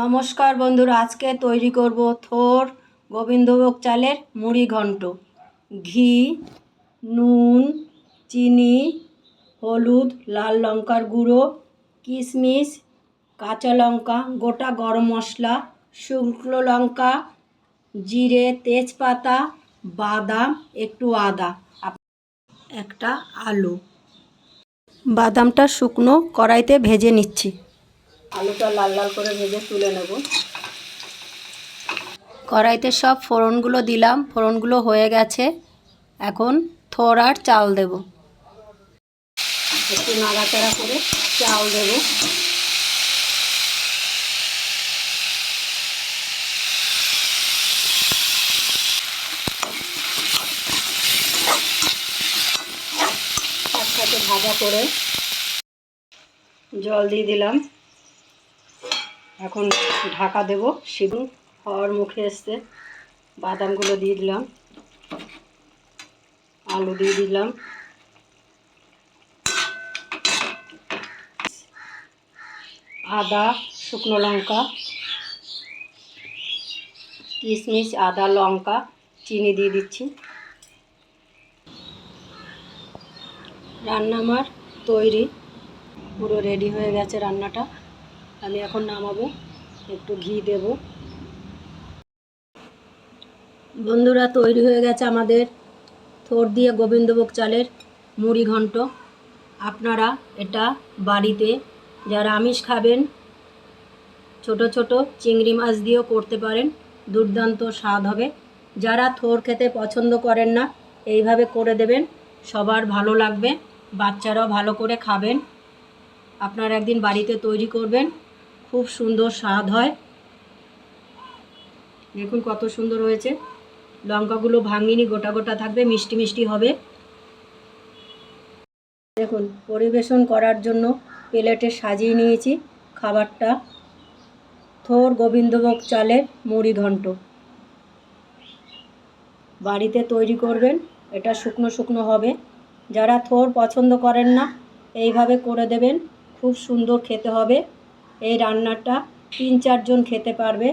নমস্কার বন্ধুরা, আজকে তৈরি করব থোর গোবিন্দভোগ চালের মুড়ি ঘন্ট। ঘি, নুন, চিনি, হলুদ, লাল লঙ্কার গুঁড়ো, কিশমিশ, কাঁচা লঙ্কা, গোটা গরম মশলা, শুকনো লঙ্কা, জিরে, তেজপাতা, বাদাম, একটু আদা, একটা আলু। বাদামটা শুকনো কড়াইতে ভেজে নিচ্ছি। আলুটা লাল লাল করে ভেজে তুলে নেব। কড়াইতে সব ফোড়নগুলো দিলাম, ফোড়নগুলো হয়ে গেছে। এখন থোর আর চাল দেব। একটু নাড়াচাড়া করে চাল দেব। একসাথে ভাজা করে জল দিয়ে দিলাম। এখন ঢাকা দেব। সিদ্ধ হওয়ার মুখে এসছে। বাদামগুলো দিয়ে দিলাম, আলু দিয়ে দিলাম, আদা, শুকনো লঙ্কা, কিশমিশ, আদা, লঙ্কা, চিনি দিয়ে দিচ্ছি। রান্না আমার তৈরি, পুরো রেডি হয়ে গেছে রান্নাটা। আমি এখন নামাবো। একটু ঘি দেব। বন্ধুরা, তৈরি হয়ে গেছে আমাদের থোর দিয়ে গোবিন্দভোগ চালের মুড়ি ঘন্ট। আপনারা এটা বাড়িতে যারা আমিষ খাবেন ছোট ছোট চিংড়ি মাছ দিয়েও করতে পারেন, দুর্দান্ত স্বাদ হবে। যারা থোর খেতে পছন্দ করেন না, এইভাবে করে দেবেন, সবার ভালো লাগবে, বাচ্চারাও ভালো করে খাবেন। আপনারা একদিন বাড়িতে তৈরি করবেন, খুব সুন্দর স্বাদ হয়। দেখুন কত সুন্দর হয়েছে। লঙ্কাগুলো ভাঙিনি, গোটা গোটা থাকবে, মিষ্টি মিষ্টি হবে। দেখুন, পরিবেশন করার জন্য প্লেটে সাজিয়ে নিয়েছি খাবারটা। থোর গোবিন্দভোগ চালের মুড়ি ঘন্ট বাড়িতে তৈরি করবেন, এটা শুকনো শুকনো হবে। যারা থোর পছন্দ করেন না, এইভাবে করে দেবেন, খুব সুন্দর খেতে হবে। এই রান্নাটা 3-4 জন খেতে পারবে।